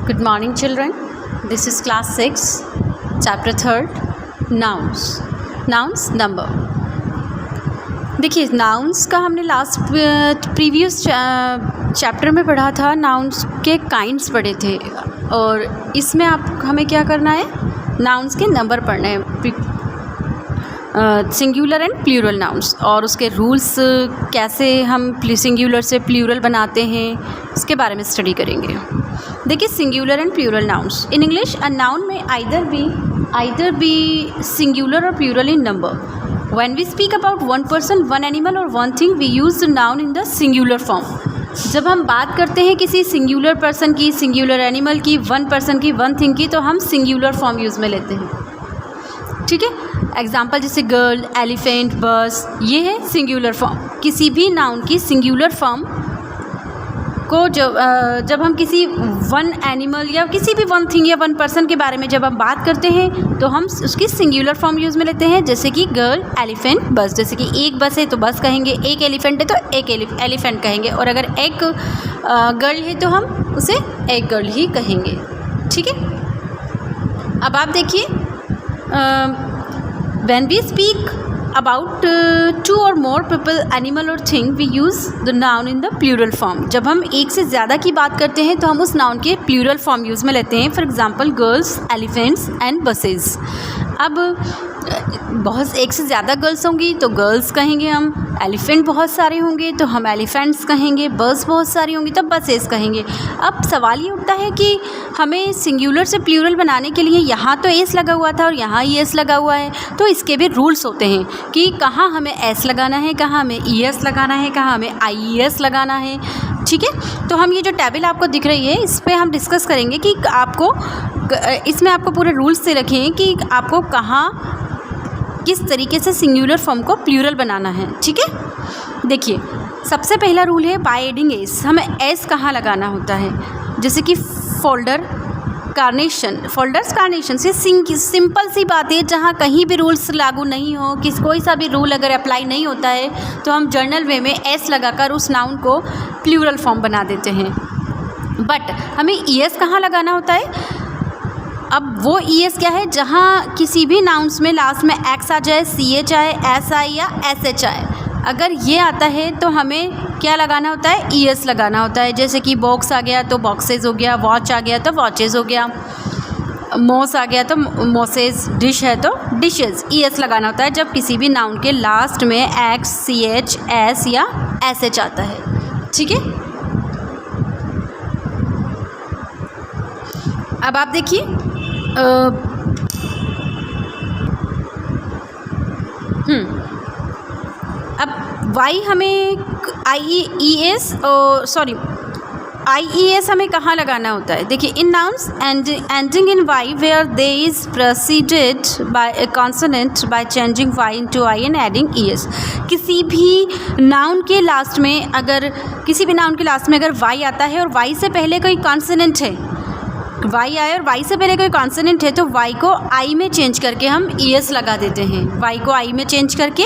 Good morning children. This is class 6, chapter 3rd, nouns. Nouns number. देखिए nouns का हमने last previous chapter में पढ़ा था, नाउन्स के काइंड्स पढ़े थे और इसमें आप हमें क्या करना है, नाउन्स के नंबर पढ़ने हैं, सिंगुलर एंड प्लूरल नाउन्स और उसके रूल्स कैसे हम सिंगुलर से प्लूरल बनाते हैं इसके बारे में स्टडी करेंगे। देखिए singular and plural nouns in English a noun में आइदर बी सिंगुलर और plural in number. When we speak about one person, one animal or one thing, we use the noun in the singular form. जब हम बात करते हैं किसी singular person की, singular animal की, वन पर्सन की, वन थिंग की, तो हम सिंगुलर फॉर्म यूज़ में लेते हैं। ठीक है, एग्जाम्पल जैसे गर्ल, एलिफेंट, बस, ये है सिंगुलर फॉर्म। किसी भी नाउन की सिंगुलर फॉर्म को जब हम किसी वन एनिमल या किसी भी वन थिंग या वन पर्सन के बारे में जब हम बात करते हैं तो हम उसकी सिंगुलर फॉर्म यूज़ में लेते हैं, जैसे कि गर्ल, एलिफेंट, बस। जैसे कि एक बस है तो बस कहेंगे, एक एलिफेंट है तो एक एलिफेंट कहेंगे, और अगर एक गर्ल है तो हम उसे एक गर्ल ही कहेंगे। ठीक है, अब आप देखिए when we speak about two or more people, animal or thing, we use the noun in the plural form. जब हम एक से ज़्यादा की बात करते हैं तो हम उस नाउन के प्लूरल फॉर्म यूज़ में लेते हैं। For example girls, elephants and buses. अब बहुत एक से ज़्यादा गर्ल्स होंगी तो गर्ल्स कहेंगे हम, एलिफेंट बहुत सारे होंगे तो हम एलिफेंट्स कहेंगे, बस बहुत सारी होंगी तो बसेस कहेंगे। अब सवाल ये उठता है कि हमें सिंगुलर से प्लूरल बनाने के लिए यहाँ तो एस लगा हुआ था और यहाँ ई एस लगा हुआ है, तो इसके भी रूल्स होते हैं कि कहाँ हमें एस लगाना है, कहाँ हमें ई एस लगाना है, कहाँ हमें आई ई एस लगाना है। ठीक है, तो हम ये जो टेबल आपको दिख रही है इस पर हम डिस्कस करेंगे कि आपको इसमें आपको पूरे रूल्स से रखे हैं कि आपको कहाँ किस तरीके से सिंगुलर फॉर्म को प्लूरल बनाना है। ठीक है, देखिए सबसे पहला रूल है बाय एडिंग एस। हमें एस कहाँ लगाना होता है, जैसे कि फोल्डर, कार्नेशन, फोल्डर्स, कार्नेशन से सिंपल सी बात है, जहाँ कहीं भी रूल्स लागू नहीं हो, कोई सा भी रूल अगर अप्लाई नहीं होता है तो हम जर्नल वे में एस लगाकर उस नाउन को प्लूरल फॉर्म बना देते हैं। बट हमें ई एस कहाँ लगाना होता है? अब वो ई एस क्या है, जहाँ किसी भी नाउन्स में लास्ट में एक्स आ जाए, सी एच आए, एस आई या एस एच आए, अगर ये आता है तो हमें क्या लगाना होता है, ई एस लगाना होता है। जैसे कि बॉक्स आ गया तो बॉक्सेस हो गया, वॉच आ गया तो वॉचेज़ हो गया, मोस आ गया तो मोसेस, डिश है तो डिशेज़। ई एस लगाना होता है जब किसी भी नाउन के लास्ट में एक्स, सी एच, एस या एस एच आता है। ठीक है, अब आप देखिए अब वाई हमें आई ई एस हमें कहाँ लगाना होता है? देखिए in nouns ending in Y where they is preceded by a consonant by changing Y into I and adding E S. किसी भी नाउन के लास्ट में अगर वाई आता है और वाई से पहले कोई कॉन्सोनेंट है, वाई आए और वाई से पहले कोई कॉन्सोनेंट है तो वाई को आई में चेंज करके हम ई एस लगा देते हैं। वाई को आई में चेंज करके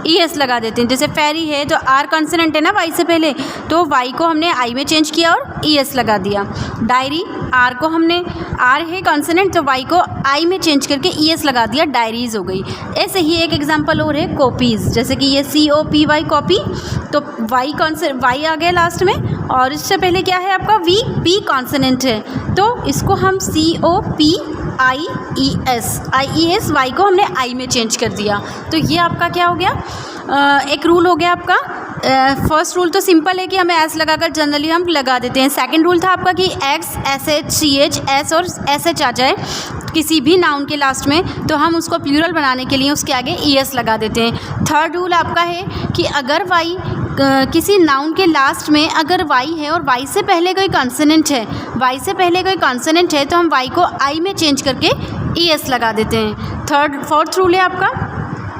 ई एस लगा देते हैं। जैसे फेरी है तो आर कॉन्सोनेंट है ना वाई से पहले, तो वाई को हमने आई में चेंज किया और ई एस लगा दिया। डायरी, आर को हमने, आर है कॉन्सोनेंट तो वाई को आई में चेंज करके ई एस लगा दिया, डायरीज हो गई। ऐसे ही एक एग्जांपल और है कॉपीज़, जैसे कि ये सी ओ पी वाई कॉपी, तो वाई आ गया लास्ट में और इससे पहले क्या है आपका वी, पी कॉन्सोनेंट है तो इसको हम C O P I E S, Y को हमने आई में चेंज कर दिया। तो ये आपका क्या हो गया, एक रूल हो गया आपका। फर्स्ट रूल तो सिंपल है कि हमें एस लगाकर जनरली हम लगा देते हैं। सेकंड रूल था आपका कि X, S H, C H, S और एस एच आ जाए किसी भी नाउन के लास्ट में तो हम उसको प्लूरल बनाने के लिए उसके आगे ई एस लगा देते हैं। थर्ड रूल आपका है कि अगर वाई किसी नाउन के लास्ट में अगर वाई है और वाई से पहले कोई कॉन्सोनेंट है तो हम वाई को आई में चेंज करके ई एस लगा देते हैं। फोर्थ रूल है आपका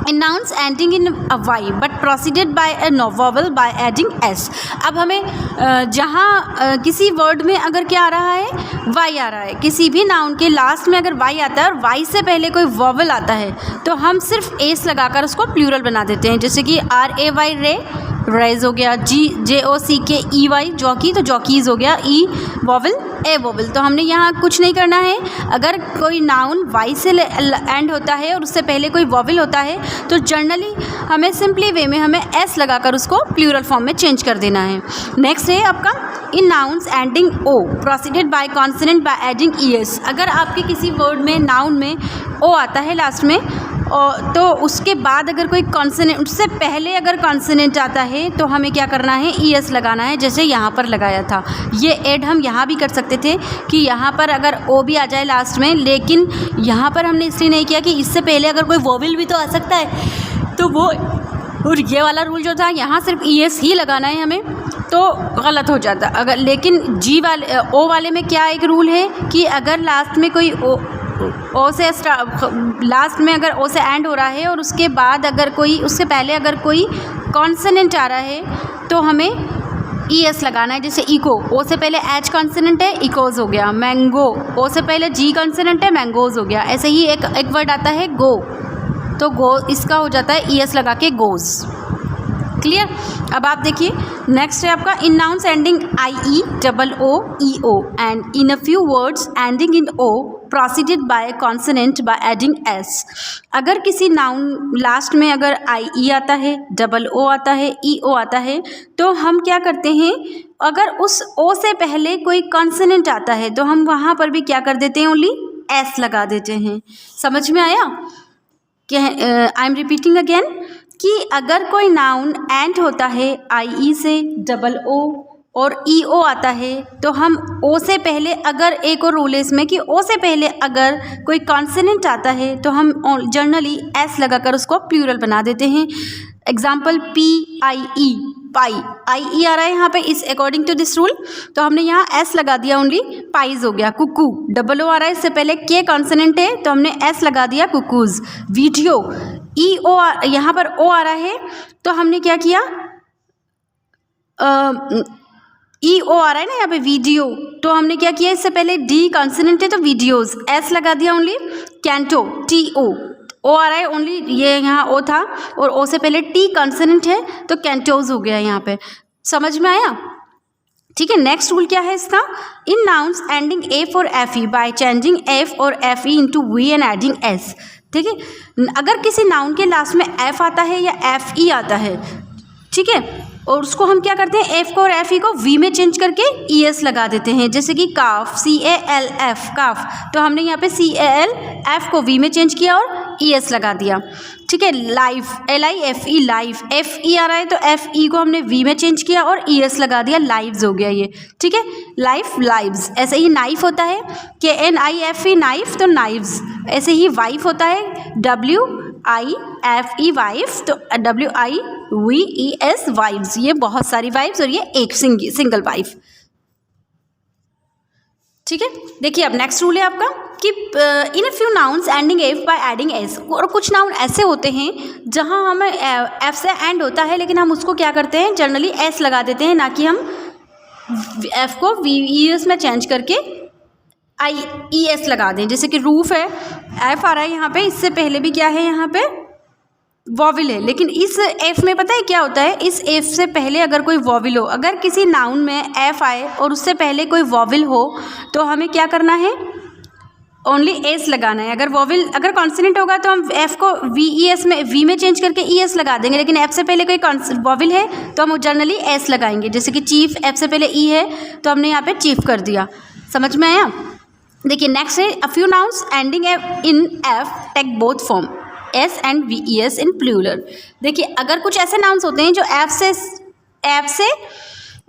in nouns ending in Y but preceded by a vowel by adding S. अब हमें जहाँ किसी वर्ड में अगर क्या आ रहा है, वाई आ रहा है, किसी भी नाउन के लास्ट में अगर वाई आता है और वाई से पहले कोई वोवेल आता है तो हम सिर्फ एस लगाकर उसको प्लूरल बना देते हैं। जैसे कि आर ए वाई रे, रेज हो गया, JOCKEY जॉकी, तो जॉकीज हो गया, ई वॉवल ए वॉवल। तो हमने यहाँ कुछ नहीं करना है। अगर कोई नाउन वाई से एंड होता है और उससे पहले कोई वॉवल होता है तो जनरली हमें सिंपली वे में हमें एस लगाकर उसको प्लूरल फॉर्म में चेंज कर देना है। नेक्स्ट है आपका in nouns ending O preceded by consonant by adding ES। अगर आपके किसी वर्ड में नाउन में ओ आता है लास्ट में तो उसके बाद अगर कोई कॉन्सोनेंट, उससे पहले अगर कॉन्सोनेंट आता है तो हमें क्या करना है, ES लगाना है, जैसे यहाँ पर लगाया था। ये ऐड हम यहाँ भी कर सकते थे कि यहाँ पर अगर ओ भी आ जाए लास्ट में, लेकिन यहाँ पर हमने इसलिए नहीं किया कि इससे पहले अगर कोई वोवेल भी तो आ सकता है, तो वो और ये वाला रूल जो था यहाँ सिर्फ ES ही लगाना है हमें, तो गलत हो जाता। अगर लेकिन ओ वाले में क्या एक रूल है कि अगर लास्ट में कोई ओ से लास्ट में अगर ओ से एंड हो रहा है और उसके बाद अगर कोई, उससे पहले अगर कोई कॉन्सोनेंट आ रहा है तो हमें ES लगाना है। जैसे इको, ओ से पहले एच कॉन्सोनेंट है, इकोज हो गया। मैंगो, ओ से पहले G कॉन्सोनेंट है, मैंगोज हो गया। ऐसे ही एक वर्ड आता है गो, तो गो इसका हो जाता है ES लगा के गोज। क्लियर। अब आप देखिए नेक्स्ट है आपका in nouns ending IEOO and in a few words ending in O preceded by consonant by adding S। अगर किसी नाउन लास्ट में अगर IE आता है, OO आता है, EO आता है, तो हम क्या करते हैं, अगर उस O से पहले कोई कॉन्सोनेंट आता है तो हम वहाँ पर भी क्या कर देते हैं, ओनली S लगा देते हैं। समझ में आया? आई एम रिपीटिंग अगेन कि अगर कोई नाउन एंड होता है IE से, OO और EO आता है, तो हम O से पहले, अगर एक और रूल है इसमें कि O से पहले अगर कोई कॉन्सोनेंट आता है तो हम जनरली S लगाकर उसको प्लूरल बना देते हैं। एग्जाम्पल PIE, पाई, IE आ रहा है यहाँ पे इस अकॉर्डिंग टू दिस रूल, तो हमने यहाँ S लगा दिया, ओनली पाइज हो गया। कुकू, OO आ रहा है, इससे पहले K कॉन्सोनेंट है तो हमने S लगा दिया, कुकूज। वीडियो, EO यहाँ पर O आ रहा है तो हमने क्या किया, EO आ रहा है ना यहाँ पे वीडियो, तो हमने क्या किया, इससे पहले D कॉन्सोनेंट है तो वीडियोज, S लगा दिया ओनली। कैंटो, TO, O आ रहा है ओनली, ये यहाँ O था और O से पहले T कॉन्सोनेंट है तो कैंटोज हो गया यहाँ पे। समझ में आया? ठीक है। नेक्स्ट रूल क्या है इसका, इन नाउन्स एंडिंग F और FE बाय चेंजिंग F और FE into V and adding S। ठीक है। अगर किसी नाउन के लास्ट में F आता है या FE आता है, ठीक है, और उसको हम क्या करते हैं, F को और FE को V में चेंज करके ES लगा देते हैं। जैसे कि काफ, CALF, काफ, तो हमने यहाँ पे CALF को V में चेंज किया और ES लगा दिया। ठीक है। लाइफ, LIFE, लाइफ, FE आ रहा है तो FE को हमने V में चेंज किया और ES लगा दिया, लाइव्स हो गया ये। ठीक है। Life, lives. ऐसे ही नाइफ होता है, KNIFE, नाइफ, तो नाइव्स। ऐसे ही वाइफ होता है, WIFE, वाइफ, तो WIVES, वाइव्स। ये बहुत सारी वाइव्स और ये एक सिंगल वाइफ। ठीक है। देखिए अब नेक्स्ट रूल है आपका कि in a few nouns ending F by adding S। और कुछ नाउन ऐसे होते हैं जहां हमें F से एंड होता है लेकिन हम उसको क्या करते हैं, जनरली S लगा देते हैं, ना कि हम F को VES में चेंज करके IES लगा दें। जैसे कि रूफ है, F आ रहा है यहाँ पे, इससे पहले भी क्या है, यहाँ पे वॉविल है, लेकिन इस F में पता है क्या होता है, इस F से पहले अगर कोई वॉविल हो, अगर किसी नाउन में F आए और उससे पहले कोई वॉविल हो तो हमें क्या करना है, ओनली S लगाना है। अगर वॉविल, अगर कॉन्सोनेंट होगा तो हम F को VES में, V में चेंज करके ES लगा देंगे, लेकिन F से पहले कोई वॉविल है तो हम जनरली S लगाएंगे। जैसे कि चीफ, F से पहले E है तो हमने यहाँ पे चीफ कर दिया। समझ में आया? देखिए नेक्स्ट है a few nouns ending in F take both form S and VES in plural. देखिए अगर कुछ ऐसे नाउन्स होते हैं जो F से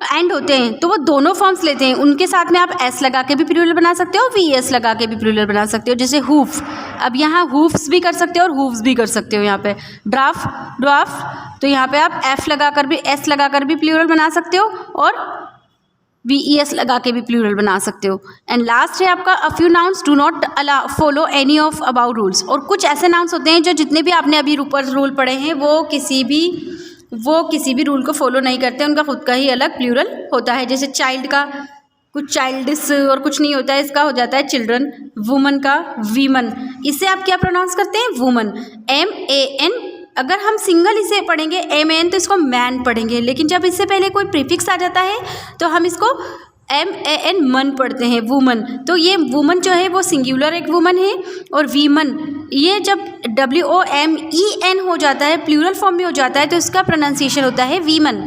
एंड होते हैं तो वो दोनों फॉर्म्स लेते हैं, उनके साथ में आप S लगा के भी प्लूरल बना सकते हो, VES लगा के भी प्लूरल बना सकते हो। जैसे हूफ, अब यहाँ हूफ्स भी कर सकते हो और हूफ्स भी कर सकते हो। यहाँ पे ड्राफ्ट, तो यहाँ पे आप F लगा कर भी, S लगा कर भी प्लूरल बना सकते हो और VES लगा के भी प्लूरल बना सकते हो। एंड लास्ट है आपका अ few nouns do not follow any of about rules. और कुछ ऐसे नाउन्स होते हैं जो जितने भी आपने अभी ऊपर रूल पढ़े हैं वो किसी भी रूल को फॉलो नहीं करते, उनका खुद का ही अलग प्लूरल होता है। जैसे चाइल्ड का कुछ चाइल्डिस और कुछ नहीं होता है, इसका हो जाता है चिल्ड्रन। वुमन का वीमन, इससे आप क्या प्रोनाउंस करते हैं, वुमन, MAN अगर हम सिंगल इसे पढ़ेंगे MAN तो इसको मैन पढ़ेंगे, लेकिन जब इससे पहले कोई प्रीफिक्स आ जाता है तो हम इसको MAN मन पढ़ते हैं, वुमन। तो ये वुमन जो है वो सिंगुलर एक वुमन है, और वीमन ये जब WOMEN हो जाता है, प्लूरल फॉर्म में हो जाता है, तो इसका प्रोनाउंसिएशन होता है वीमन।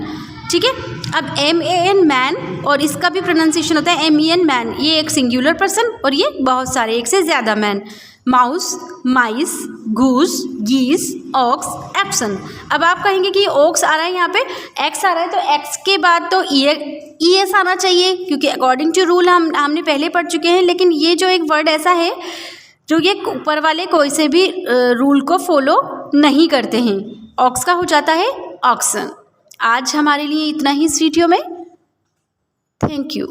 ठीक है, अब MAN मैन, और इसका भी प्रोनाउंसिएशन होता है MEN मैन। ये एक सिंगुलर पर्सन और ये बहुत सारे, एक से ज़्यादा मैन। माउस, माइस, गूस, गीस, ऑक्स, एप्सन। अब आप कहेंगे कि ऑक्स आ रहा है, यहाँ पे एक्स आ रहा है, तो एक्स के बाद तो ES आना चाहिए, क्योंकि अकॉर्डिंग टू रूल हमने पहले पढ़ चुके हैं। लेकिन ये जो एक वर्ड ऐसा है जो ये ऊपर वाले कोई से भी रूल को फॉलो नहीं करते हैं, ऑक्स का हो जाता है ऑक्सन। आज हमारे लिए इतना ही इस वीडियो में। Thank you.